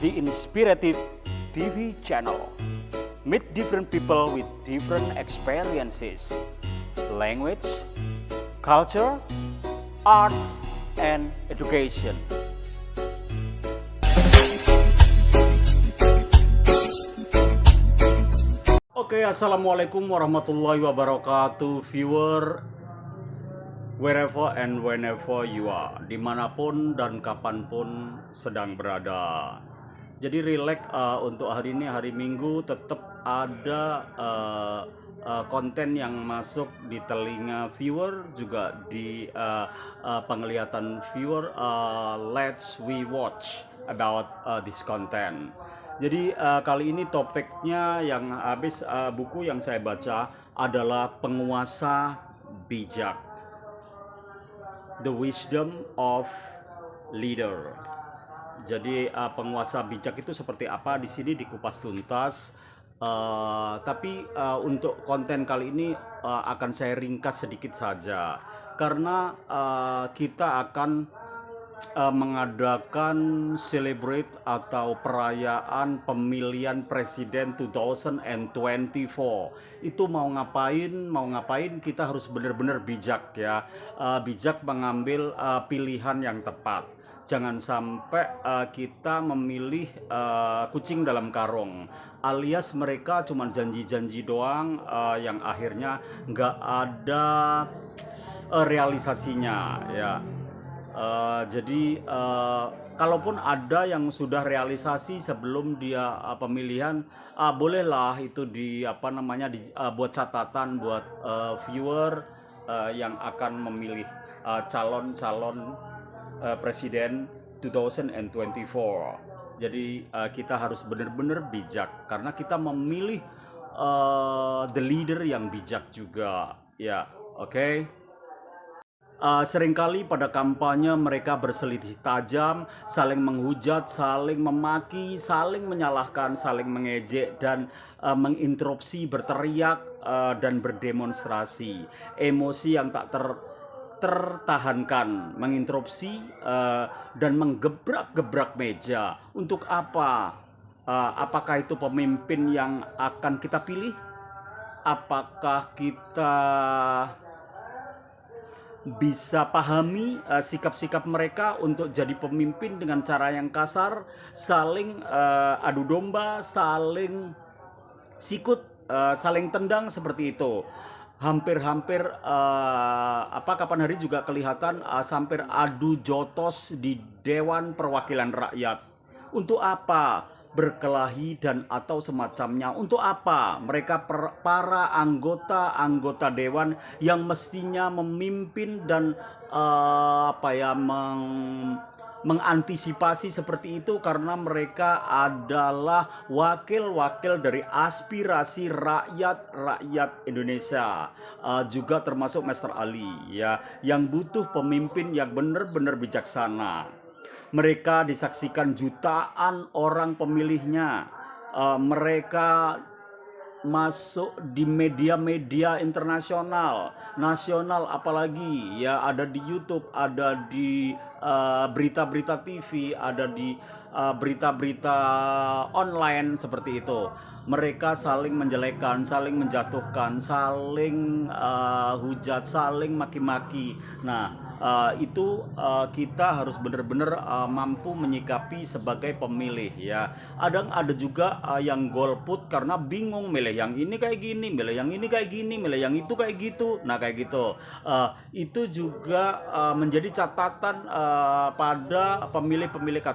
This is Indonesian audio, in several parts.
the Inspirative TV channel. Meet different people with different experiences, language, culture, arts, and education. Oke, assalamualaikum warahmatullahi wabarakatuh, viewer wherever and whenever you are, dimanapun dan kapanpun sedang berada. Jadi relax untuk hari ini, hari Minggu, tetap ada konten yang masuk di telinga viewer, juga di penglihatan viewer. Let's we watch about this content. Jadi kali ini topiknya yang habis buku yang saya baca adalah Penguasa Bijak, The Wisdom of Leader. Jadi penguasa bijak itu seperti apa, di sini dikupas tuntas. Tapi untuk konten kali ini akan saya ringkas sedikit saja, karena kita akan mengadakan celebrate atau perayaan pemilihan presiden 2024. Itu mau ngapain kita harus benar-benar bijak ya, bijak mengambil pilihan yang tepat. Jangan sampai kita memilih kucing dalam karung, alias mereka cuma janji-janji doang yang akhirnya nggak ada realisasinya ya. Jadi kalaupun ada yang sudah realisasi sebelum dia pemilihan, bolehlah itu buat catatan buat viewer yang akan memilih calon-calon presiden 2024. Jadi kita harus benar-benar bijak karena kita memilih the leader yang bijak juga ya. Oke. Seringkali pada kampanye mereka berselisih tajam, saling menghujat, saling memaki, saling menyalahkan, saling mengejek, dan menginterupsi, berteriak, dan berdemonstrasi. Emosi yang tak tertahankan, menginterupsi dan menggebrak-gebrak meja. Untuk apa? Apakah itu pemimpin yang akan kita pilih? Apakah kita bisa pahami sikap-sikap mereka untuk jadi pemimpin dengan cara yang kasar, saling adu domba, saling sikut, saling tendang seperti itu. Hampir-hampir kapan hari juga kelihatan hampir adu jotos di Dewan Perwakilan Rakyat. Untuk apa berkelahi dan atau semacamnya? Untuk apa mereka para anggota dewan yang mestinya memimpin dan mengantisipasi seperti itu, karena mereka adalah wakil-wakil dari aspirasi rakyat Indonesia, juga termasuk Master Ali ya, yang butuh pemimpin yang benar-benar bijaksana. Mereka disaksikan jutaan orang pemilihnya. Mereka masuk di media-media internasional, nasional apalagi ya, ada di YouTube, ada di berita-berita TV, ada di berita-berita online seperti itu. Mereka saling menjelekkan, saling menjatuhkan, saling hujat, saling maki-maki. Nah, itu kita harus benar-benar mampu menyikapi sebagai pemilih ya. Ada juga yang golput karena bingung, milih yang ini kayak gini, milih yang ini kayak gini, milih yang itu kayak gitu. Nah kayak gitu, itu juga menjadi catatan pada pemilih-pemilih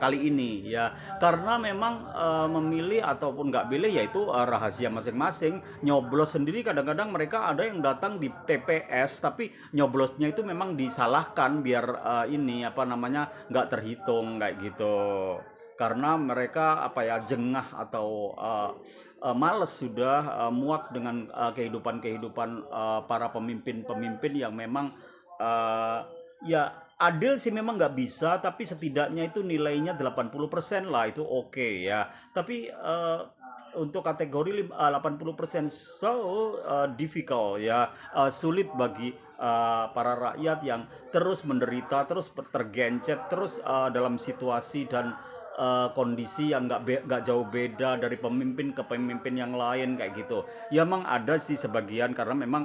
kali ini ya, karena memang memilih ataupun nggak pilih yaitu rahasia masing-masing. Nyoblos sendiri kadang-kadang mereka ada yang datang di TPS tapi nyoblosnya itu memang disalahkan biar nggak terhitung kayak gitu, karena mereka jengah atau males sudah, muak dengan kehidupan para pemimpin yang memang ya adil sih memang nggak bisa, tapi setidaknya itu nilainya 80% lah, itu oke ya. Tapi untuk kategori 80% so difficult ya, sulit bagi para rakyat yang terus menderita, terus tergencet, terus dalam situasi dan kondisi yang nggak jauh beda dari pemimpin ke pemimpin yang lain kayak gitu. Ya memang ada sih sebagian karena memang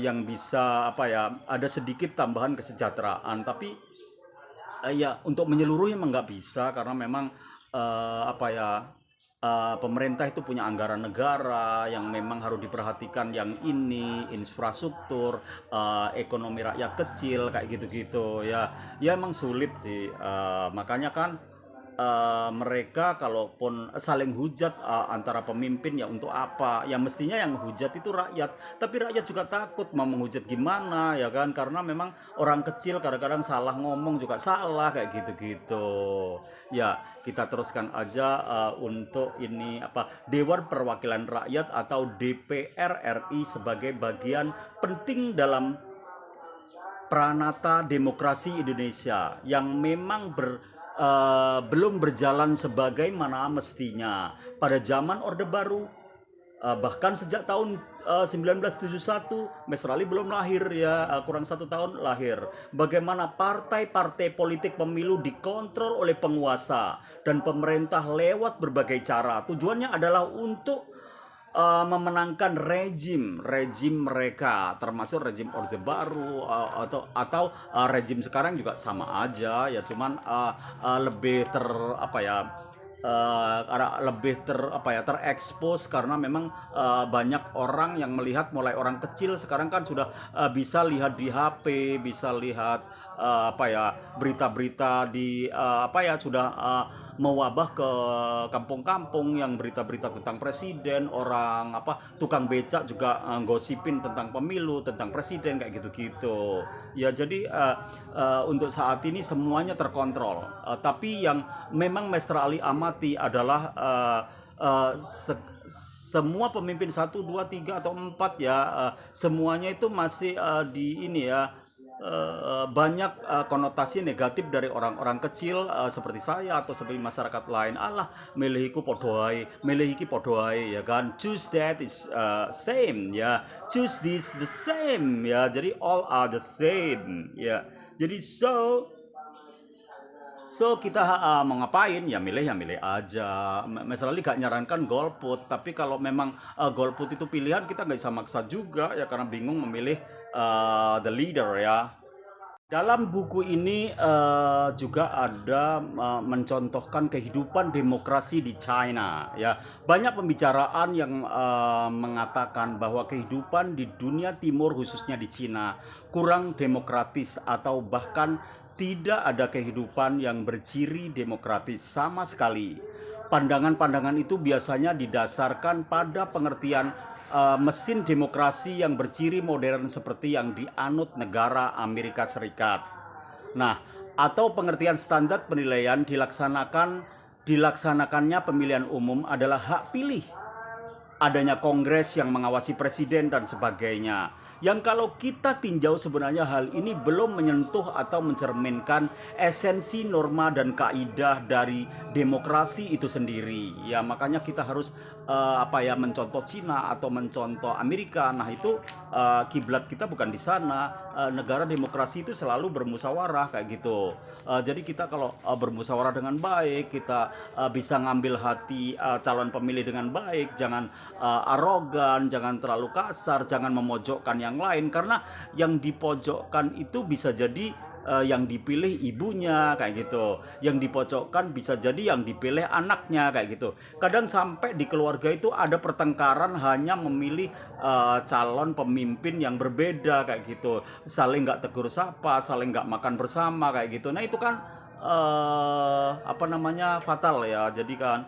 yang bisa apa ya, ada sedikit tambahan kesejahteraan, tapi ya untuk menyeluruh emang nggak bisa karena memang apa ya, pemerintah itu punya anggaran negara yang memang harus diperhatikan, yang ini infrastruktur, ekonomi rakyat kecil kayak gitu-gitu ya. Ya emang sulit sih, makanya kan mereka kalaupun saling hujat antara pemimpin, ya untuk apa? Ya mestinya yang hujat itu rakyat, tapi rakyat juga takut mau menghujat gimana ya kan? Karena memang orang kecil kadang-kadang salah ngomong juga salah kayak gitu-gitu. Ya, kita teruskan aja untuk ini apa, Dewan Perwakilan Rakyat atau DPR RI sebagai bagian penting dalam pranata demokrasi Indonesia yang memang belum berjalan sebagaimana mestinya pada zaman Orde Baru. Bahkan sejak tahun 1971, Mr. Ali belum lahir ya, kurang 1 tahun lahir. Bagaimana partai-partai politik pemilu dikontrol oleh penguasa dan pemerintah lewat berbagai cara. Tujuannya adalah untuk memenangkan rejim mereka, termasuk rejim Orde Baru, atau rejim sekarang juga sama aja ya, cuman lebih ter apa ya, lebih terekspos karena memang banyak orang yang melihat, mulai orang kecil sekarang kan sudah bisa lihat di HP, bisa lihat apa ya, berita-berita di apa ya, sudah mewabah ke kampung-kampung yang berita-berita tentang presiden, orang apa, tukang becak juga gosipin tentang pemilu, tentang presiden kayak gitu-gitu. Ya jadi untuk saat ini semuanya terkontrol. Tapi yang memang Master Ali amati adalah uh, se- semua pemimpin 1, 2, 3 atau 4 ya, semuanya itu masih di ini ya, banyak konotasi negatif dari orang-orang kecil seperti saya atau seperti masyarakat lain. Allah, milihiku podoai, milihiki podoai ya kan, choose that is same ya, choose this the same ya, jadi all are the same ya. Jadi kita mau ngapain ya milih aja. Misalnya gak nyarankan golput, tapi kalau memang golput itu pilihan, kita nggak bisa maksa juga ya, karena bingung memilih the leader ya. Dalam buku ini juga ada mencontohkan kehidupan demokrasi di China ya. Banyak pembicaraan yang mengatakan bahwa kehidupan di dunia timur, khususnya di Cina, kurang demokratis atau bahkan tidak ada kehidupan yang berciri demokratis sama sekali. Pandangan-pandangan itu biasanya didasarkan pada pengertian mesin demokrasi yang berciri modern seperti yang dianut negara Amerika Serikat. Nah, atau pengertian standar penilaian dilaksanakannya pemilihan umum adalah hak pilih, adanya kongres yang mengawasi presiden dan sebagainya. Yang kalau kita tinjau, sebenarnya hal ini belum menyentuh atau mencerminkan esensi, norma dan kaidah dari demokrasi itu sendiri. Ya makanya kita harus apa ya, mencontoh Cina atau mencontoh Amerika. Nah itu kiblat kita bukan di sana. Negara demokrasi itu selalu bermusyawarah kayak gitu. Jadi kita kalau bermusyawarah dengan baik, kita bisa ngambil hati calon pemilih dengan baik, jangan arogan, jangan terlalu kasar, jangan memojokkan yang lain, karena yang dipojokkan itu bisa jadi yang dipilih ibunya kayak gitu, yang dipojokkan bisa jadi yang dipilih anaknya kayak gitu. Kadang sampai di keluarga itu ada pertengkaran hanya memilih calon pemimpin yang berbeda kayak gitu, saling nggak tegur sapa, saling nggak makan bersama kayak gitu. Nah itu kan apa namanya, fatal ya. Jadi kan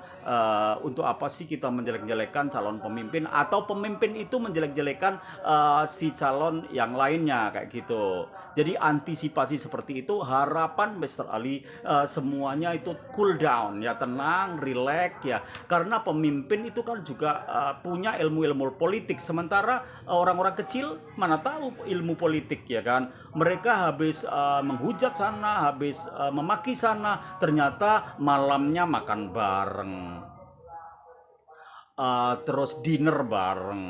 untuk apa sih kita menjelek-jelekan calon pemimpin, atau pemimpin itu menjelek-jelekan si calon yang lainnya kayak gitu. Jadi antisipasi seperti itu, harapan Mr. Ali semuanya itu cool down ya, tenang, relax ya, karena pemimpin itu kan juga punya ilmu-ilmu politik, sementara orang-orang kecil mana tahu ilmu politik ya kan. Mereka habis menghujat sana, habis memaki sana, ternyata malamnya makan bareng, terus dinner bareng,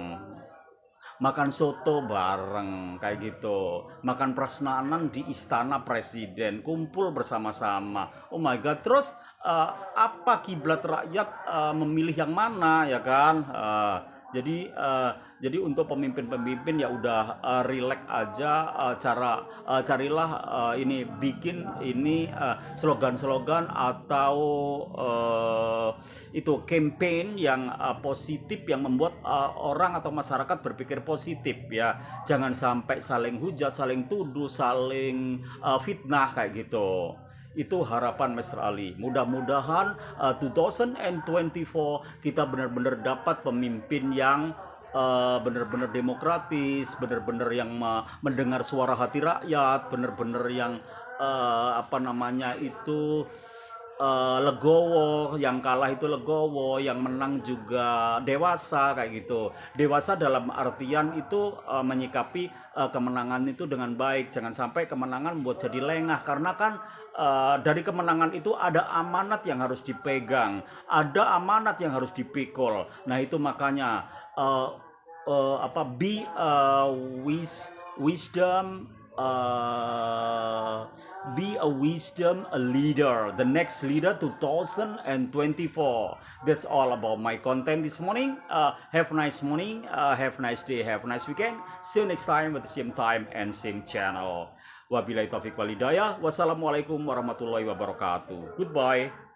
makan soto bareng kayak gitu, makan prasmanan di istana presiden, kumpul bersama-sama. Oh my God, terus apa kiblat rakyat memilih yang mana ya kan? Jadi untuk pemimpin-pemimpin ya udah relax aja, carilah ini bikin ini slogan-slogan atau itu campaign yang positif yang membuat orang atau masyarakat berpikir positif ya. Jangan sampai saling hujat, saling tuduh, saling fitnah kayak gitu. Itu harapan Mr. Ali. Mudah-mudahan 2024 kita benar-benar dapat pemimpin yang benar-benar demokratis, benar-benar yang mendengar suara hati rakyat, benar-benar yang apa namanya itu legowo, yang kalah itu legowo, yang menang juga dewasa kayak gitu. Dewasa dalam artian itu menyikapi kemenangan itu dengan baik. Jangan sampai kemenangan membuat jadi lengah karena kan dari kemenangan itu ada amanat yang harus dipegang, ada amanat yang harus dipikul. Nah, itu makanya apa be wisdom, be a wisdom a leader, the next leader 2024. That's all about my content this morning. Have a nice morning, have a nice day, have a nice weekend. See you next time at the same time and same channel. Wabillahi taufiq walhidayah. Wassalamualaikum warahmatullahi wabarakatuh. Goodbye.